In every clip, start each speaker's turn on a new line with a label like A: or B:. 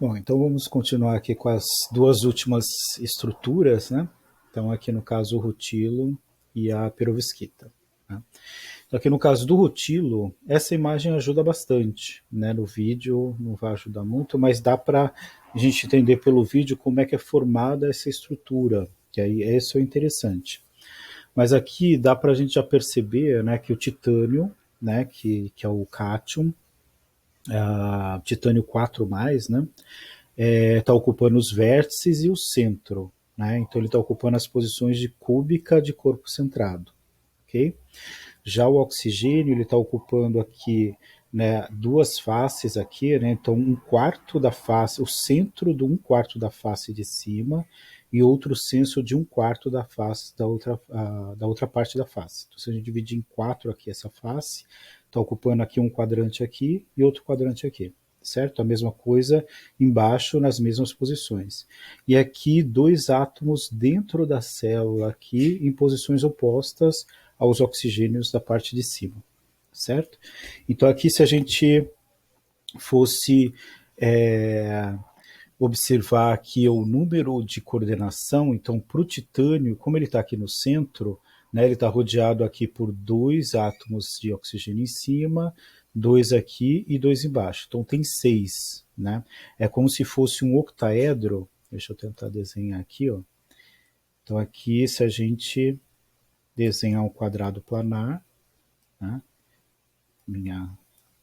A: Bom, então vamos continuar aqui com as duas últimas estruturas, né? Então aqui no caso o rutilo e a perovskita. Né? Então aqui no caso do rutilo, essa imagem ajuda bastante, né? No vídeo não vai ajudar muito, mas dá para a gente entender pelo vídeo como é que é formada essa estrutura, que aí esse é o interessante. Mas aqui dá para a gente já perceber, né, que o titânio, né, que é o cátion, titânio 4+, né, está ocupando os vértices e o centro. Né? Então ele está ocupando as posições de cúbica de corpo centrado. Okay? Já o oxigênio ele está ocupando aqui, né, duas faces aqui, né? Então um quarto da face, o centro de um quarto da face de cima e outro centro de um quarto da face da outra parte da face. Então se a gente dividir em quatro aqui essa face, está ocupando aqui um quadrante aqui e outro quadrante aqui. Certo? A mesma coisa embaixo nas mesmas posições. E aqui dois átomos dentro da célula aqui em posições opostas aos oxigênios da parte de cima, certo? Então aqui se a gente fosse observar aqui o número de coordenação, então para o titânio, como ele está aqui no centro, né, ele está rodeado aqui por dois átomos de oxigênio em cima, dois aqui e dois embaixo. Então tem 6. Né? É como se fosse um octaedro. Deixa eu tentar desenhar aqui. Ó. Então aqui, se a gente desenhar um quadrado planar, né? Minha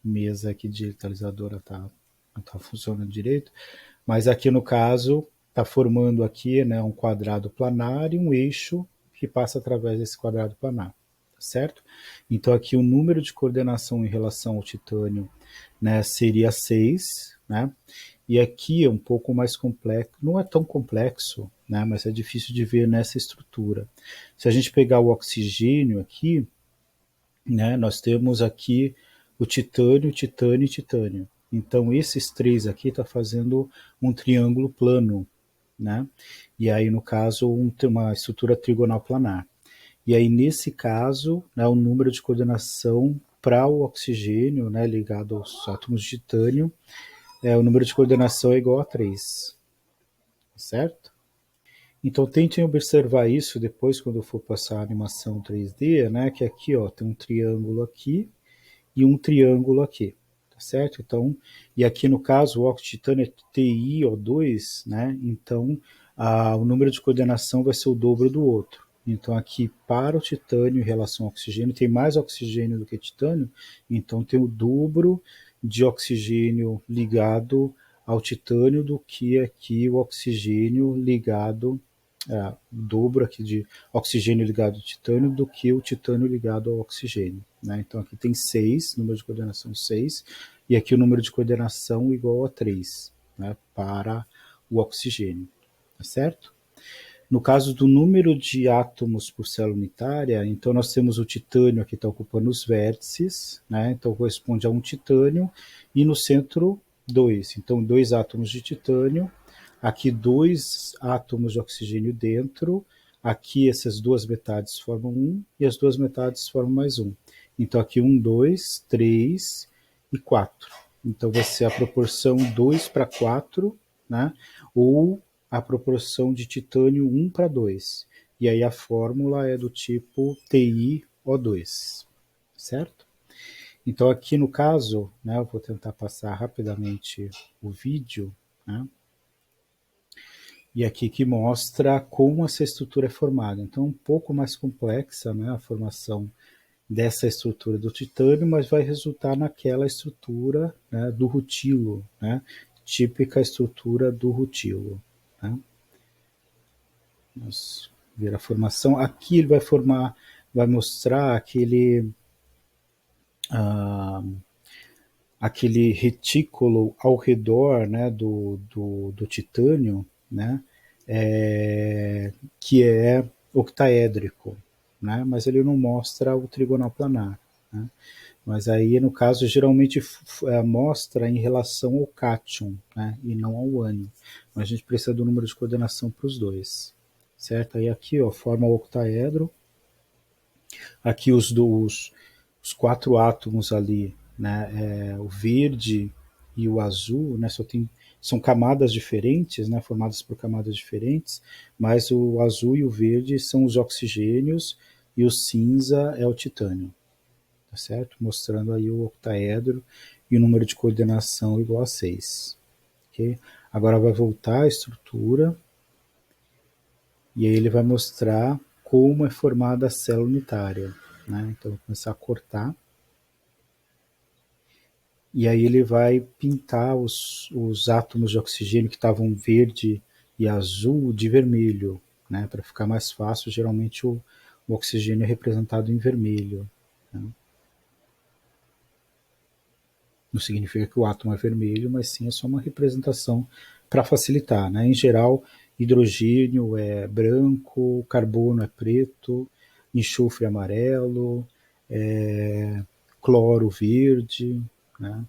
A: mesa aqui digitalizadora não está funcionando direito, mas aqui no caso está formando aqui, né, um quadrado planar e um eixo que passa através desse quadrado planar, certo? Então aqui o número de coordenação em relação ao titânio, né, seria 6, né? E aqui é um pouco mais complexo, não é tão complexo, né, mas é difícil de ver nessa estrutura. Se a gente pegar o oxigênio aqui, né, nós temos aqui o titânio, titânio e titânio. Então esses três aqui está fazendo um triângulo plano, né? E aí no caso uma estrutura trigonal planar. E aí nesse caso, né, o número de coordenação para o oxigênio, né, ligado aos átomos de titânio, o número de coordenação é igual a 3, certo? Então tentem observar isso depois quando for passar a animação 3D, né, que aqui ó, tem um triângulo aqui e um triângulo aqui, tá certo? Então, e aqui no caso o óxido de titânio é TiO2, né? Então o número de coordenação vai ser o dobro do outro. Então aqui para o titânio em relação ao oxigênio, tem mais oxigênio do que titânio, então tem o dobro de oxigênio ligado ao titânio do que aqui o oxigênio ligado o dobro aqui de oxigênio ligado ao titânio do que o titânio ligado ao oxigênio. Né? Então aqui tem 6, número de coordenação 6, e aqui o número de coordenação igual a 3, né, para o oxigênio. Tá certo? No caso do número de átomos por célula unitária, então nós temos o titânio aqui está ocupando os vértices, né? Então corresponde a um titânio, e no centro 2. Então 2 átomos de titânio, aqui 2 átomos de oxigênio dentro, aqui essas duas metades formam 1 e as duas metades formam mais 1. Então aqui 1, 2, 3 e 4. Então vai ser a proporção 2 para 4, né? Ou a proporção de titânio 1 para 2. E aí a fórmula é do tipo TiO2, certo? Então aqui no caso, né, eu vou tentar passar rapidamente o vídeo, né? E aqui que mostra como essa estrutura é formada. Então, um pouco mais complexa, né, a formação dessa estrutura do titânio, mas vai resultar naquela estrutura, né, do rutilo, né, típica estrutura do rutilo. Né? Vamos ver a formação. Aqui ele vai mostrar aquele retículo ao redor, né, do titânio, né, que é octaédrico, né, mas ele não mostra o trigonal planar. Né, mas aí, no caso, geralmente mostra em relação ao cátion, né, e não ao ânion. Mas a gente precisa do número de coordenação para os dois. Certo? Aí aqui ó, forma o octaedro. Aqui os 4 átomos ali, né, o verde e o azul, né, são camadas diferentes, né, formadas por camadas diferentes, mas o azul e o verde são os oxigênios e o cinza é o titânio, tá certo? Mostrando aí o octaedro e o número de coordenação igual a 6. Okay? Agora vai voltar a estrutura e aí ele vai mostrar como é formada a célula unitária. Né? Então, vou começar a cortar. E aí ele vai pintar os átomos de oxigênio que estavam verde e azul de vermelho, né? Para ficar mais fácil, geralmente o oxigênio é representado em vermelho. Né? Não significa que o átomo é vermelho, mas sim é só uma representação para facilitar. Né? Em geral, hidrogênio é branco, carbono é preto, enxofre é amarelo, cloro verde, né?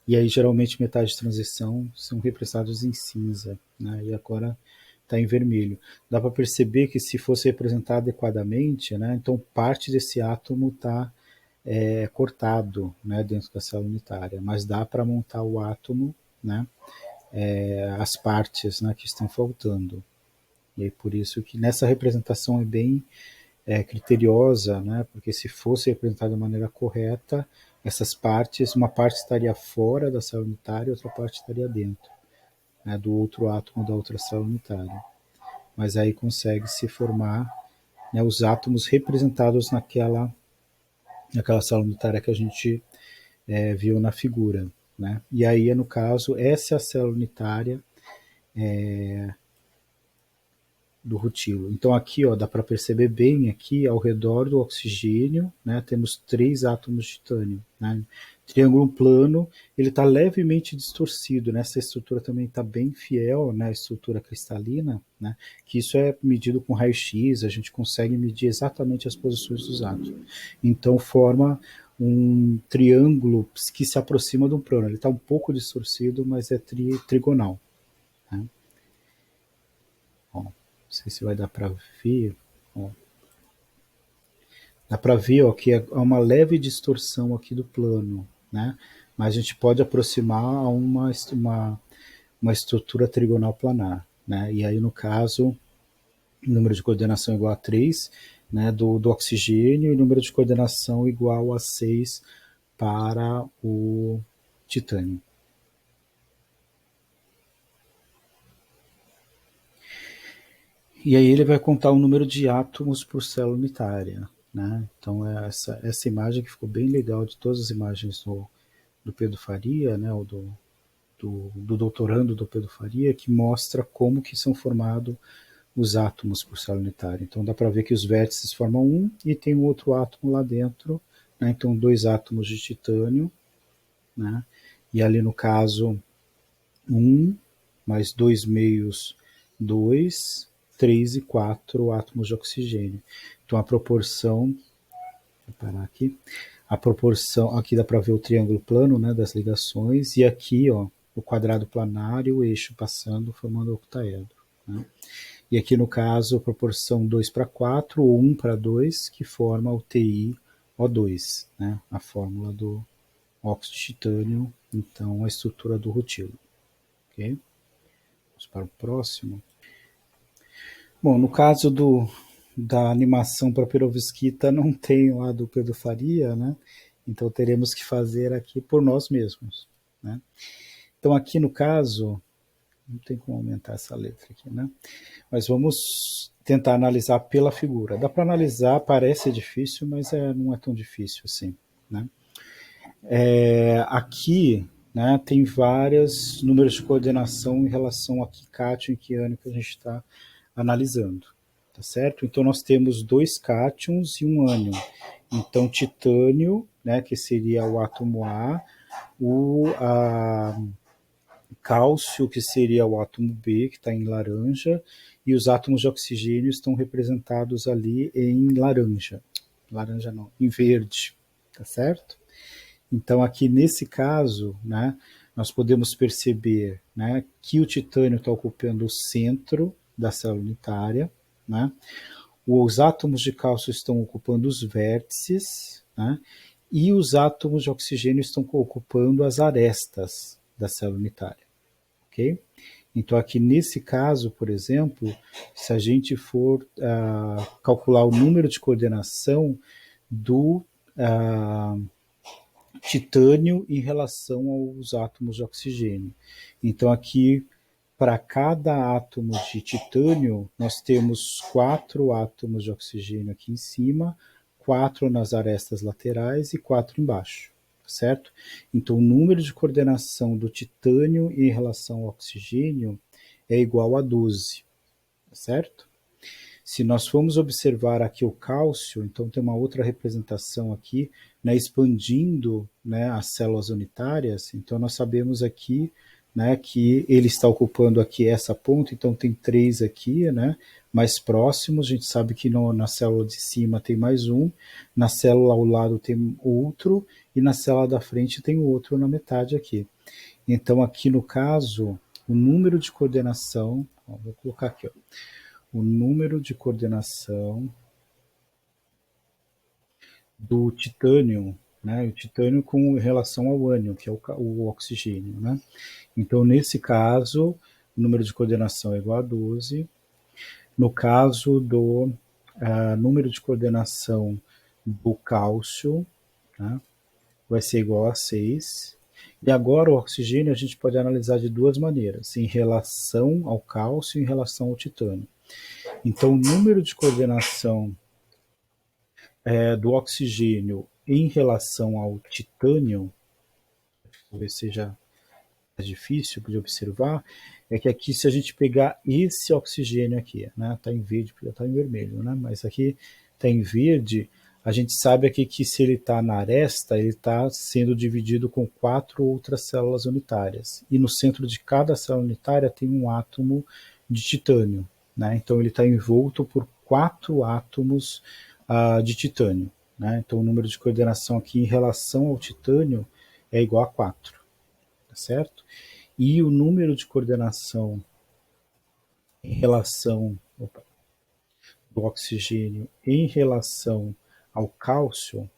A: E aí, geralmente, metais de transição são representados em cinza, né? E agora está em vermelho. Dá para perceber que se fosse representar adequadamente, né? Então parte desse átomo está cortado, né? Dentro da célula unitária, mas dá para montar o átomo, né? As partes, né? Que estão faltando. E aí, por isso que nessa representação é bem criteriosa, né? Porque se fosse representado de maneira correta, essas partes, uma parte estaria fora da célula unitária, outra parte estaria dentro, né? Do outro átomo da outra célula unitária. Mas aí consegue se formar, né, os átomos representados naquela célula unitária que a gente viu na figura. Né? E aí, no caso, essa é a célula unitária do rutilo. Então aqui, ó, dá para perceber bem aqui ao redor do oxigênio, né, temos 3 átomos de titânio. Né? Triângulo plano, ele está levemente distorcido, né? Essa estrutura também está bem fiel, né, à estrutura cristalina, né? Que isso é medido com raio-x, a gente consegue medir exatamente as posições dos átomos. Então forma um triângulo que se aproxima de um plano. Ele está um pouco distorcido, mas é trigonal. Né? Ó, não sei se vai dar para ver. Ó. Dá para ver ó, que há uma leve distorção aqui do plano, né? Mas a gente pode aproximar a uma estrutura trigonal planar. Né? E aí, no caso, o número de coordenação igual a 3, né, do oxigênio, e o número de coordenação igual a 6 para o titânio. E aí ele vai contar o número de átomos por célula unitária. Né? Então, essa imagem que ficou bem legal de todas as imagens do Pedro Faria, né, ou do doutorando do Pedro Faria, que mostra como que são formados os átomos por célula unitária. Então dá para ver que os vértices formam um e tem um outro átomo lá dentro, né? Então 2 átomos de titânio, né? E ali no caso 1 mais 2 meios 2, 3 e 4 átomos de oxigênio. Então a proporção, vou parar aqui, a proporção, aqui dá para ver o triângulo plano, né, das ligações, e aqui ó, o quadrado planar e o eixo passando formando o octaedro. Né? E aqui no caso, a proporção 2 para 4 ou 1 para 2, que forma o TiO2, né? A fórmula do óxido de titânio, então a estrutura do rutilo. Okay? Vamos para o próximo. Bom, no caso da animação para perovskita, não tem lá do Pedro Faria, né? Então teremos que fazer aqui por nós mesmos. Né? Então aqui no caso, não tem como aumentar essa letra aqui, né? Mas vamos tentar analisar pela figura. Dá para analisar, parece difícil, mas não é tão difícil assim. Né? Aqui né, tem vários números de coordenação em relação a que cátion e que ânion que a gente está analisando. Tá certo? Então nós temos 2 cátions e um ânion. Então titânio, né, que seria o átomo A, cálcio, que seria o átomo B, que está em laranja, e os átomos de oxigênio estão representados ali em laranja. Laranja não, em verde, tá certo? Então aqui nesse caso, né, nós podemos perceber, né, que o titânio está ocupando o centro da célula unitária, né? Os átomos de cálcio estão ocupando os vértices, né? E os átomos de oxigênio estão ocupando as arestas da célula unitária, ok? Então, aqui nesse caso, por exemplo, se a gente for calcular o número de coordenação do titânio em relação aos átomos de oxigênio. Então, aqui, para cada átomo de titânio, nós temos 4 átomos de oxigênio aqui em cima, 4 nas arestas laterais e 4 embaixo, certo? Então, o número de coordenação do titânio em relação ao oxigênio é igual a 12, certo? Se nós formos observar aqui o cálcio, então tem uma outra representação aqui, né, expandindo, né, as células unitárias. Então nós sabemos aqui, né, que ele está ocupando aqui essa ponta, então tem 3 aqui, né, mais próximos. A gente sabe que na célula de cima tem mais um, na célula ao lado tem outro, e na célula da frente tem outro na metade aqui. Então aqui no caso, o número de coordenação, vou colocar aqui, ó, o número de coordenação do titânio, né, o titânio com relação ao ânion, que é o oxigênio, né? Então, nesse caso, o número de coordenação é igual a 12. No caso do número de coordenação do cálcio, né, vai ser igual a 6. E agora o oxigênio a gente pode analisar de duas maneiras, em relação ao cálcio e em relação ao titânio. Então, o número de coordenação do oxigênio em relação ao titânio, talvez seja mais difícil de observar, é que aqui, se a gente pegar esse oxigênio aqui, né, está em verde, porque está em vermelho, né, mas aqui está em verde, a gente sabe aqui que se ele está na aresta, ele está sendo dividido com 4 outras células unitárias. E no centro de cada célula unitária tem um átomo de titânio, né? Então ele está envolto por 4 átomos de titânio, né? Então o número de coordenação aqui em relação ao titânio é igual a 4, tá certo? E o número de coordenação em relação do oxigênio em relação ao cálcio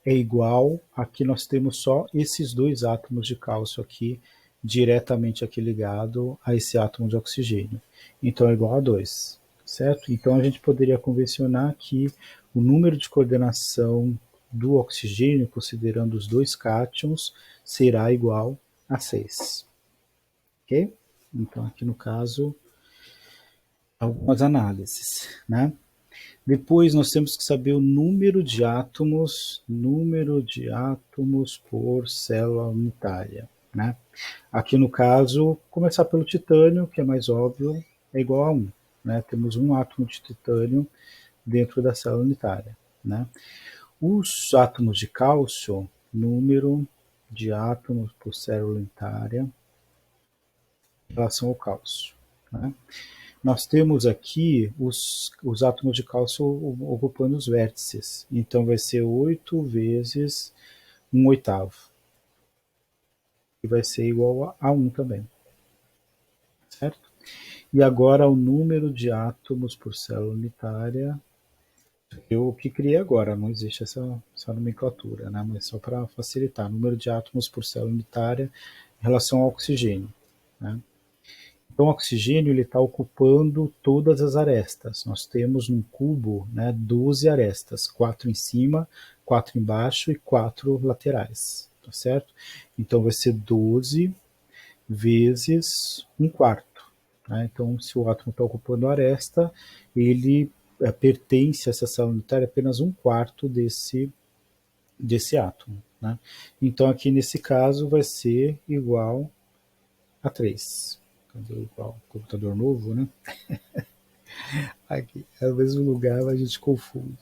A: é igual a que nós temos só esses 2 átomos de cálcio aqui diretamente aqui ligado a esse átomo de oxigênio. Então é igual a 2, certo? Então a gente poderia convencionar que o número de coordenação do oxigênio, considerando os 2 cátions, será igual a 6. Ok? Então aqui no caso, algumas análises, né? Depois nós temos que saber o número de átomos por célula unitária, né? Aqui no caso, começar pelo titânio, que é mais óbvio, é igual a 1, né? Temos um átomo de titânio dentro da célula unitária, né? Os átomos de cálcio, número de átomos por célula unitária em relação ao cálcio, né? Nós temos aqui os átomos de cálcio ocupando os vértices. Então vai ser 8 vezes 1/8, que vai ser igual a 1 também, certo? E agora o número de átomos por célula unitária, eu que criei agora, não existe essa nomenclatura, né? Mas só para facilitar, número de átomos por célula unitária em relação ao oxigênio, né? Então, o oxigênio está ocupando todas as arestas. Nós temos num cubo, né, 12 arestas, 4 em cima, 4 embaixo e 4 laterais, tá certo? Então, vai ser 12 vezes 1/4. Né? Então, se o átomo está ocupando a aresta, ele pertence a essa célula unitária apenas 1/4 desse átomo. Né? Então, aqui nesse caso, vai ser igual a 3. Igual computador novo, né? Aqui, é o mesmo lugar, mas a gente confunde.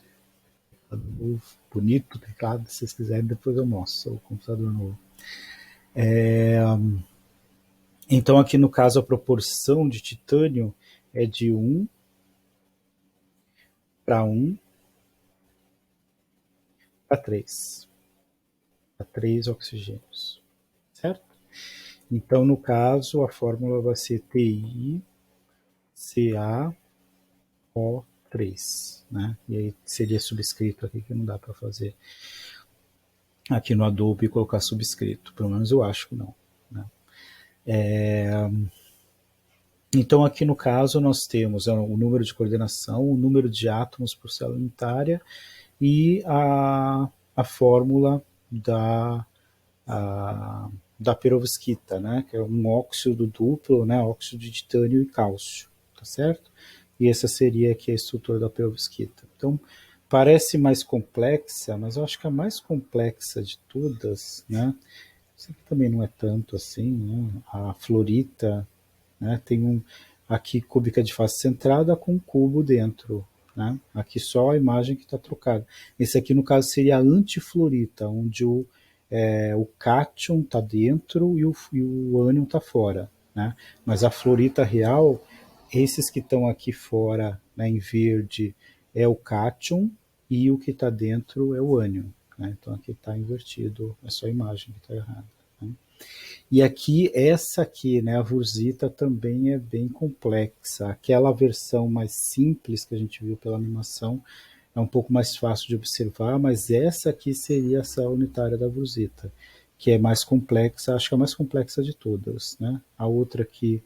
A: Novo, bonito teclado, se vocês quiserem, depois eu mostro o computador novo. Então, aqui no caso, a proporção de titânio é de 1 para 1 para 3. Para 3 oxigênios, certo? Então, no caso, a fórmula vai ser TiCaO3, né? E aí seria subscrito aqui que não dá para fazer aqui no Adobe e colocar subscrito, pelo menos eu acho que não, né? Então aqui no caso nós temos o número de coordenação, o número de átomos por célula unitária e a fórmula a, da perovskita, né, que é um óxido duplo, né, óxido de titânio e cálcio, tá certo? E essa seria aqui a estrutura da perovskita. Então, parece mais complexa, mas eu acho que a mais complexa de todas, né, isso aqui também não é tanto assim, né, a fluorita, né, tem aqui cúbica de face centrada com um cubo dentro, né? Aqui só a imagem que está trocada. Esse aqui, no caso, seria a antifluorita, onde o cátion está dentro e o ânion está fora, né? Mas a fluorita real, esses que estão aqui fora, né, em verde, é o cátion e o que está dentro é o ânion, né? Então aqui está invertido, é só a imagem que está errada, né? E aqui, essa aqui, né, a Wurzita também é bem complexa. Aquela versão mais simples que a gente viu pela animação é um pouco mais fácil de observar, mas essa aqui seria a célula unitária da Wurzita, que é mais complexa, acho que é a mais complexa de todas, né? A outra aqui,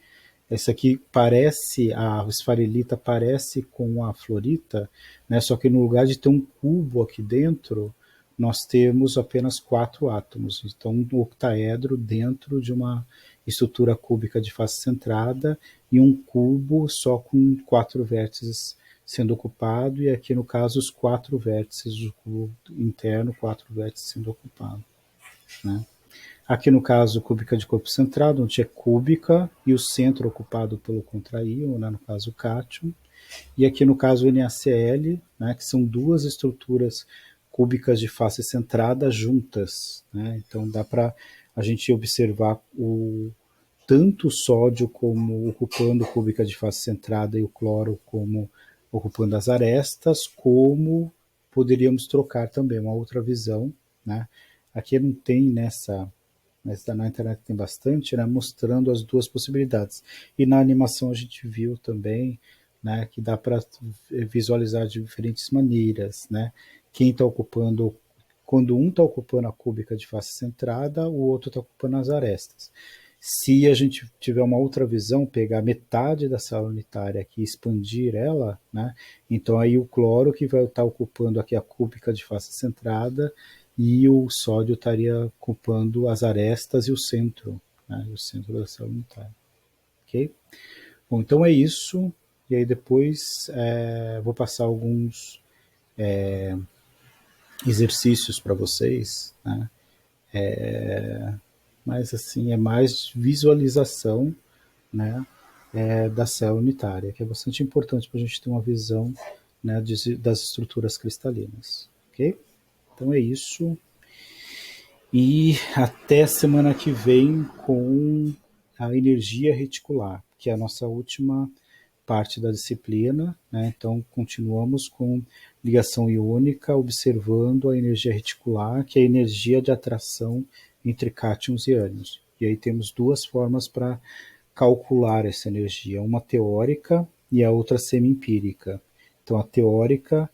A: essa aqui parece, a esfarelita parece com a fluorita, né? Só que no lugar de ter um cubo aqui dentro, nós temos apenas 4 átomos. Então, um octaedro dentro de uma estrutura cúbica de face centrada e um cubo só com 4 vértices sendo ocupado, e aqui no caso os 4 vértices do cubo interno, 4 vértices sendo ocupados, né? Aqui no caso cúbica de corpo centrado, onde é cúbica e o centro ocupado pelo contraíon, né, no caso o cátion, e aqui no caso o NaCl, né, que são duas estruturas cúbicas de face centrada juntas, né? Então dá para a gente observar tanto o sódio como ocupando cúbica de face centrada e o cloro como ocupando as arestas, como poderíamos trocar também uma outra visão, né? Aqui não tem mas na internet tem bastante, né, mostrando as duas possibilidades. E na animação a gente viu também, né, que dá para visualizar de diferentes maneiras, né? Quem está ocupando, quando um está ocupando a cúbica de face centrada, o outro está ocupando as arestas. Se a gente tiver uma outra visão, pegar metade da célula unitária aqui e expandir ela, né, então aí o cloro que vai estar ocupando aqui a cúbica de face centrada e o sódio estaria ocupando as arestas e o centro, né, o centro da célula unitária. Ok? Bom, então é isso. E aí depois vou passar alguns exercícios para vocês, né? Mas assim, é mais visualização, né, da célula unitária, que é bastante importante para a gente ter uma visão, né, das estruturas cristalinas. Ok? Então é isso. E até semana que vem com a energia reticular, que é a nossa última parte da disciplina, né? Então continuamos com ligação iônica, observando a energia reticular, que é a energia de atração entre cátions e ânions. E aí temos duas formas para calcular essa energia, uma teórica e a outra semi-empírica. Então a teórica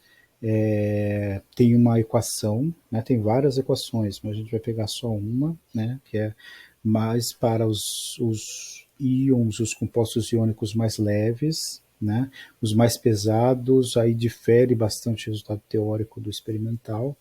A: tem uma equação, né, tem várias equações, mas a gente vai pegar só uma, né, que é mais para os íons, os compostos iônicos mais leves, né, os mais pesados, aí difere bastante o resultado teórico do experimental,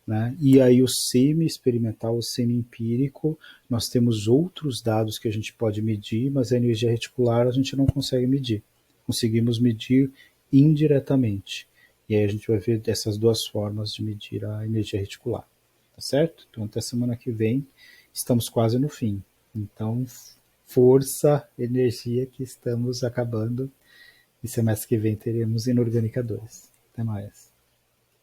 A: né? E aí o semi-experimental, o semi-empírico, nós temos outros dados que a gente pode medir, mas a energia reticular a gente não consegue medir. Conseguimos medir indiretamente. E aí a gente vai ver dessas duas formas de medir a energia reticular. Tá certo? Então até semana que vem, estamos quase no fim. Então, força, energia, que estamos acabando. E semestre que vem teremos Inorgânica 2. Até mais.